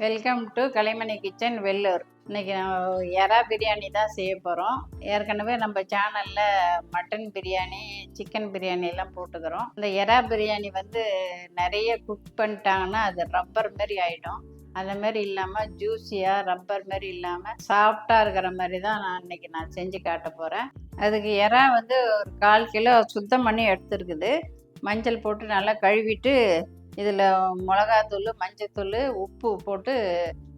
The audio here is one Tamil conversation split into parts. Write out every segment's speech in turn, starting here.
Welcome to Kalaimani kitchen Vellur. இன்றைக்கி நான் எறா பிரியாணி தான் செய்ய போகிறோம். ஏற்கனவே நம்ம சேனலில் மட்டன் பிரியாணி, சிக்கன் பிரியாணி எல்லாம் போட்டுக்கிறோம். இந்த எறா பிரியாணி வந்து நிறைய குக் பண்ணிட்டாங்கன்னா அது ரப்பர் மாரி ஆகிடும். அந்த மாதிரி இல்லாமல் ஜூஸியாக ரப்பர் மாரி இல்லாமல் சாஃப்டாக இருக்கிற மாதிரி தான் நான் செஞ்சு காட்ட போகிறேன். அதுக்கு எறா வந்து ஒரு 1/4 கிலோ சுத்தம் பண்ணி எடுத்துருக்குது. மஞ்சள் போட்டு நல்லா கழுவிட்டு இதில் மிளகாத்தூள், மஞ்சத்தூள், உப்பு போட்டு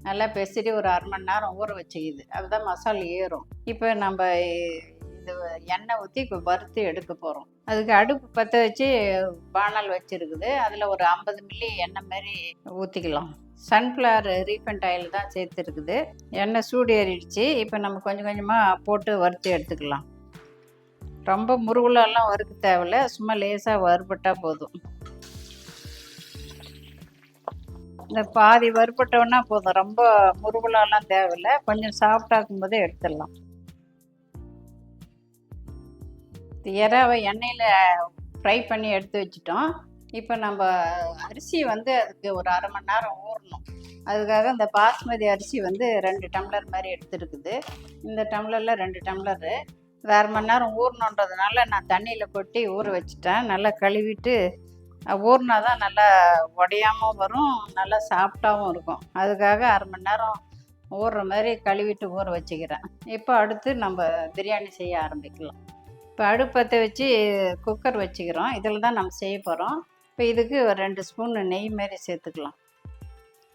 நல்லா பெசரி ஒரு 1/2 மணி நேரம் ஊற வச்சுக்கிது. அதுதான் மசாலா ஏறும். இப்போ நம்ம இது எண்ணெய் ஊற்றி இப்போ வறுத்து எடுக்க போகிறோம். அதுக்கு அடுப்பு பற்ற வச்சு பானல் வச்சுருக்குது. அதில் ஒரு 50 மில்லி எண்ணெய் மாரி ஊற்றிக்கலாம். சன்ஃப்ளவர் ரீஃபைண்ட் ஆயில் தான் சேர்த்துருக்குது. எண்ணெய் சூடு ஏறிடுச்சு. இப்போ நம்ம கொஞ்சம் கொஞ்சமாக போட்டு வறுத்து எடுத்துக்கலாம். ரொம்ப முருகுலெல்லாம் வறுக்க தேவையில்ல, சும்மா லேசாக வறுபட்டால் போதும். இந்த பாதி வறுபட்டோன்னா போதும், ரொம்ப முருகுலாலாம் தேவையில்லை. கொஞ்சம் சாஃப்டாகும் போதே எடுத்துடலாம். எறாவை எண்ணெயில் ஃப்ரை பண்ணி எடுத்து வச்சிட்டோம். இப்போ நம்ம அரிசி வந்து அதுக்கு ஒரு 1/2 மணி நேரம் ஊறணும். அதுக்காக இந்த பாஸ்மதி அரிசி வந்து 2 டம்ளர் மாதிரி எடுத்துருக்குது. இந்த டம்ளரில் 2 டம்ளரு. 1/2 மணி நேரம் ஊறணுன்றதுனால நான் தண்ணியில் கொட்டி ஊற வச்சுட்டேன். நல்லா கழுவிட்டு ஊறினா தான் நல்லா உடையாமல் வரும், நல்லா சாஃப்டாகவும் இருக்கும். அதுக்காக 1/2 மணி நேரம் ஊறுற மாதிரி கழுவிட்டு ஊற வச்சுக்கிறேன். இப்போ அடுத்து நம்ம பிரியாணி செய்ய ஆரம்பிக்கலாம். இப்போ அடுப்பத்தை வச்சு குக்கர் வச்சுக்கிறோம். இதில் தான் நம்ம செய்ய போகிறோம். இப்போ இதுக்கு ஒரு 2 ஸ்பூன் நெய் மாரி சேர்த்துக்கலாம்.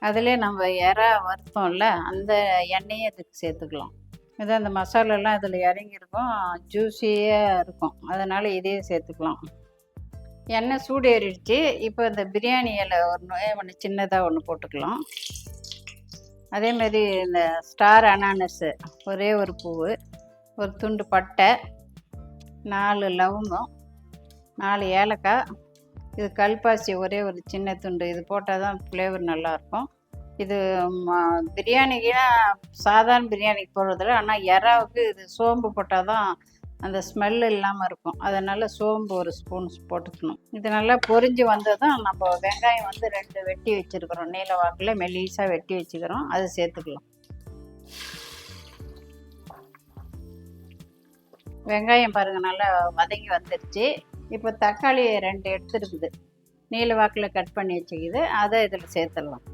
அதிலே நம்ம எறா வறுத்தோம்ல, அந்த எண்ணெயை இதுக்கு சேர்த்துக்கலாம். இது அந்த மசாலாலாம் இதில் இறங்கியிருக்கும், ஜூஸியாக இருக்கும். அதனால் இதையே சேர்த்துக்கலாம். எண்ணெய் சூடு ஏறிடுச்சு. இப்போ இந்த பிரியாணி இலை ஒன்று சின்னதாக ஒன்று போட்டுக்கலாம். அதேமாரி இந்த ஸ்டார் அனானஸு ஒரே ஒரு பூவு, ஒரு துண்டு பட்டை, 4 லவங்கம், 4 ஏலக்காய், இது கல்பாசி ஒரே ஒரு சின்ன துண்டு. இது போட்டால் தான் ஃப்ளேவர் நல்லாயிருக்கும். இது பிரியாணிக்கு சாதாரண பிரியாணிக்கு போடுறதில்ல, ஆனால் எறாவுக்கு இது சோம்பு போட்டால் தான் அந்த ஸ்மெல் இல்லாமல் இருக்கும். அதனால் சோம்பு ஒரு ஸ்பூன் போட்டுக்கணும். இது நல்லா பொரிஞ்சு வந்ததும் நம்ம வெங்காயம் வந்து 2 வெட்டி வச்சுருக்கிறோம். நீல வாக்கில் மெல்லிசாக வெட்டி வச்சுக்கிறோம், அது சேர்த்துக்கலாம். வெங்காயம் பாருங்கள் நல்லா வதங்கி வந்துடுச்சு. இப்போ தக்காளி 2 எடுத்துருக்குது, நீல வாக்கில் கட் பண்ணி வச்சுக்குது, அதை இதில் சேர்த்துடலாம்.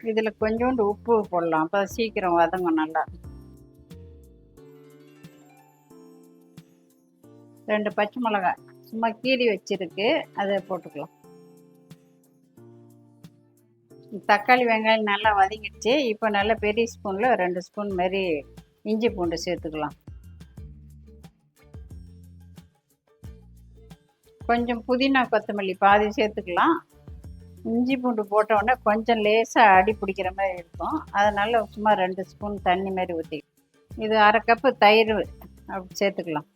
இதில் கொஞ்சோண்டு உப்பு போடலாம், அப்போ சீக்கிரம் வதங்கும் நல்லா. 2 பச்சை மிளகாய் சும்மா கீறி வச்சிருக்கு, அதை போட்டுக்கலாம். தக்காளி வெங்காயம் நல்லா வதங்கிடுச்சு. இப்போ நல்லா பெரிய ஸ்பூனில் 2 ஸ்பூன் மாதிரி இஞ்சி பூண்டு சேர்த்துக்கலாம். கொஞ்சம் புதினா கொத்தமல்லி பாதி சேர்த்துக்கலாம். இஞ்சி பூண்டு போட்டோடனே கொஞ்சம் லேசாக அடி பிடிக்கிற மாதிரி இருக்கும். அதனால் சும்மா 2 ஸ்பூன் தண்ணி மாதிரி ஊற்றி, இது 1/2 கப்பு தயிர் அப்படி சேர்த்துக்கலாம்.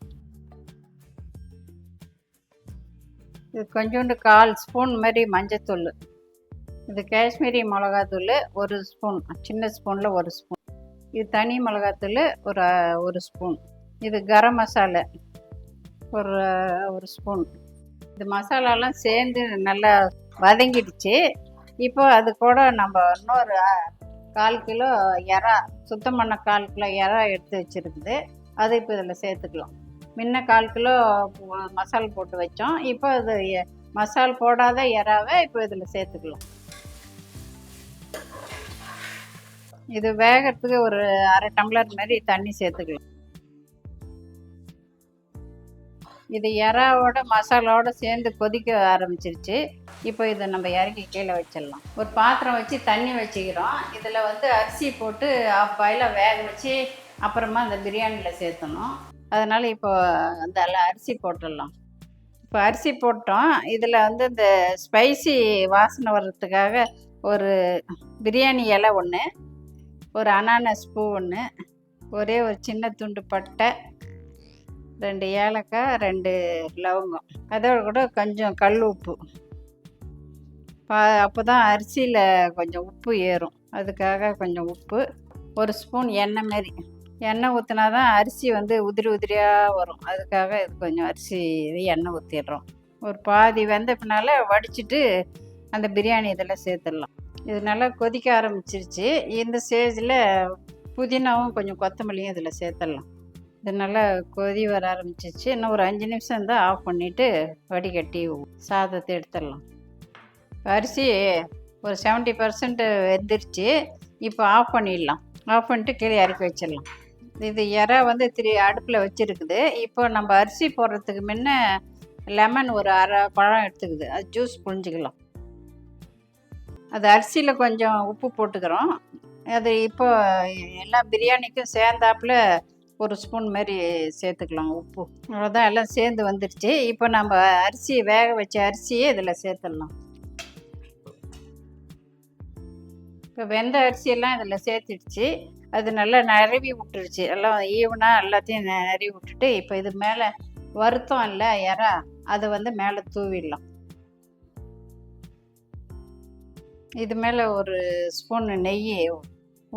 இது கொஞ்சோண்டு 1/4 ஸ்பூன் மாதிரி மஞ்சத்தூள், இது காஷ்மீரி மிளகாத்தூள் 1 ஸ்பூன், சின்ன ஸ்பூனில் 1 ஸ்பூன். இது தனி மிளகாத்தூள் ஒரு ஸ்பூன். இது கரம் மசாலா ஒரு ஸ்பூன். இது மசாலாலாம் சேர்ந்து நல்லா வதங்கிடுச்சு. இப்போ அது கூட நம்ம இன்னொரு 1/4 கிலோ எறா, சுத்தம் பண்ண 1/4 கிலோ எறா எடுத்து வச்சுருக்குது, அதை இப்போ இதில் சேர்த்துக்கலாம். முன்ன 1/4 கிலோ மசால் போட்டு வச்சோம். இப்போ அது மசால் போடாத எறாவை இப்போ இதில் சேர்த்துக்கலாம். இது வேகிறதுக்கு ஒரு 1/2 டம்ளர் மாதிரி தண்ணி சேர்த்துக்கலாம். இது எறாவோட மசாலாவோட சேர்ந்து கொதிக்க ஆரம்பிச்சிருச்சு. இப்போ இதை நம்ம இறக்கி கீழே வச்சிடலாம். ஒரு பாத்திரம் வச்சு தண்ணி வச்சுக்கிறோம். இதில் வந்து அரிசி போட்டு 1/2 பாயிலாக வேக வச்சு அப்புறமா இந்த பிரியாணியில் சேர்த்தணும். அதனால் இப்போ அந்த அரிசி போட்டுடலாம். இப்போ அரிசி போட்டோம். இதில் வந்து இந்த ஸ்பைசி வாசனை வர்றதுக்காக ஒரு பிரியாணி இலை ஒன்று, ஒரு அனானஸ் பூ ஒன்று, ஒரே ஒரு சின்ன துண்டு பட்டை, 2 ஏலக்காய், 2 லவங்கம், அதோட கூட கொஞ்சம் கல் உப்பு. அப்போ தான் அரிசியில் கொஞ்சம் உப்பு ஏறும், அதுக்காக கொஞ்சம் உப்பு. 1 ஸ்பூன் எண்ணெய் மாரி, எண்ணெய் ஊற்றினா தான் அரிசி வந்து உதிரி உதிரியாக வரும். அதுக்காக இது கொஞ்சம் அரிசி எண்ணெய் ஊற்றிடுறோம். ஒரு பாதி வெந்த பின்னால் வடிச்சிட்டு அந்த பிரியாணி இதில் சேர்த்துடலாம். இது நல்லா கொதிக்க ஆரம்பிச்சிருச்சு. இந்த ஸ்டேஜில் புதினாவும் கொஞ்சம் கொத்தமல்லியும் இதில் சேர்த்துடலாம். இது நல்லா கொதி வர ஆரம்பிச்சிச்சு. இன்னும் ஒரு 5 நிமிஷம் இருந்தால் ஆஃப் பண்ணிவிட்டு வடிகட்டி சாதத்தை எடுத்துடலாம். அரிசி ஒரு 70% வெந்துருச்சு. இப்போ ஆஃப் பண்ணிடலாம். ஆஃப் பண்ணிட்டு கீழே இறக்கி வச்சிடலாம். இது இறா வந்து அடுப்பில் வச்சுருக்குது. இப்போ நம்ம அரிசி போடுறதுக்கு முன்ன லெமன் ஒரு அரை பழம் எடுத்துக்குது, அது ஜூஸ் புழிஞ்சிக்கலாம். அது அரிசியில் கொஞ்சம் உப்பு போட்டுக்கிறோம். அது இப்போ எல்லா பிரியாணிக்கும் சேர்ந்தாப்புல ஒரு ஸ்பூன் மாதிரி சேர்த்துக்கலாம் உப்பு. அவ்வளோதான், எல்லாம் சேர்ந்து வந்துடுச்சு. இப்போ நம்ம அரிசி வேக வச்ச அரிசியே இதில் சேர்த்துடலாம். இப்போ வெந்த அரிசியெல்லாம் இதில் சேர்த்துடுச்சு. அது நல்லா நிறவி விட்டுருச்சு. எல்லாம் ஈவனாக எல்லாத்தையும் நிறவி விட்டுட்டு இப்போ இது மேலே வருத்தம் இல்லை இறா, அதை வந்து மேலே தூவிடலாம். இது மேலே ஒரு ஸ்பூன் நெய்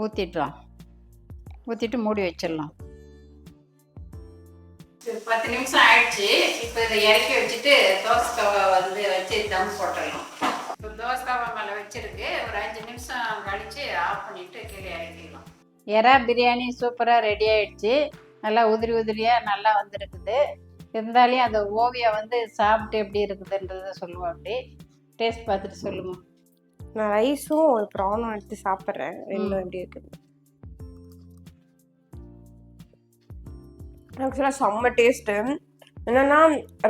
ஊற்றிட்டோம். ஊற்றிட்டு மூடி வச்சிடலாம். 10 நிமிஷம் ஆயிடுச்சு. இப்போ இதை இறக்கி வச்சுட்டு தோசை தவா வந்து வச்சு தம் போட்டுடலாம். இப்போ தோசை தவா மேலே வச்சுருக்கு. ஒரு 5 நிமிஷம் கழித்து ஆஃப் பண்ணிவிட்டு கீழே இறக்கிடலாம். எறா பிரியாணி சூப்பராக ரெடி ஆகிடுச்சு. நல்லா உதிரி உதிரியாக நல்லா வந்துருக்குது. இருந்தாலும் அந்த ஓவியா வந்து சாப்பிட்டு எப்படி இருக்குதுன்றதை சொல்லுவோம். அப்படி டேஸ்ட் பார்த்துட்டு சொல்லுமா. நான் ரைஸும் ஒரு ப்ரானும் எடுத்து சாப்பிட்றேன். ரெண்டும் எப்படி இருக்குது. ஆக்சுவலாக செம்ம டேஸ்ட்டு. என்னென்னா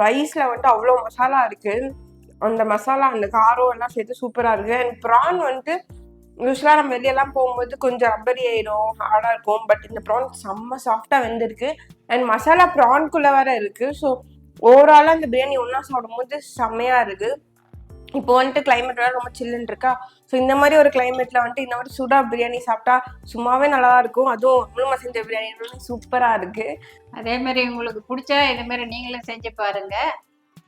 ரைஸில் வந்துட்டு அவ்வளோ மசாலா இருக்குது. அந்த மசாலா அந்த காரம் எல்லாம் சேர்த்து சூப்பராக இருக்குது. அண்ட் ப்ரான் வந்துட்டு யூஸ்வலாக நம்ம வெளியெல்லாம் போகும்போது கொஞ்சம் ரப்பரி ஆயிடும், ஹார்டாக இருக்கும். பட் இந்த ப்ரான் செம்ம சாஃப்டாக வெந்திருக்கு. அண்ட் மசாலா ப்ரான்குள்ளே வேற இருக்குது. ஸோ ஓவராலாக அந்த பிரியாணி ஒன்றா சாப்பிடும்போது செம்மையாக இருக்குது. இப்போ வந்துட்டு கிளைமேட் வேறு ரொம்ப சில்லுன்னு இருக்கா. ஸோ இந்த மாதிரி ஒரு கிளைமேட்டில் வந்துட்டு இந்த மாதிரி சூடாக பிரியாணி சாப்பிட்டா சும்மாவே நல்லா இருக்கும். அதுவும் முழுமை செஞ்ச பிரியாணி சூப்பராக இருக்குது. அதேமாரி உங்களுக்கு பிடிச்சா இதேமாரி நீங்களும் செஞ்சு பாருங்கள்.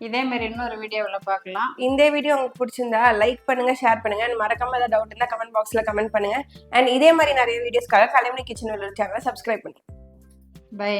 இதேமாரி இன்னொரு வீடியோவில் பார்க்கலாம். இந்த வீடியோ உங்களுக்கு பிடிச்சிருந்தா லைக் பண்ணுங்கள், ஷேர் பண்ணுங்கள். அண்ட் மறக்காமல் ஏதாவது டவுட் இருந்தால் கமெண்ட் பாக்ஸில் கமெண்ட் பண்ணுங்கள். அண்ட் இதே மாதிரி நிறைய வீடியோஸ்க்காக கலைமணி கிச்சன் சேனலை சப்ஸ்கிரைப் பண்ணுங்கள். பை.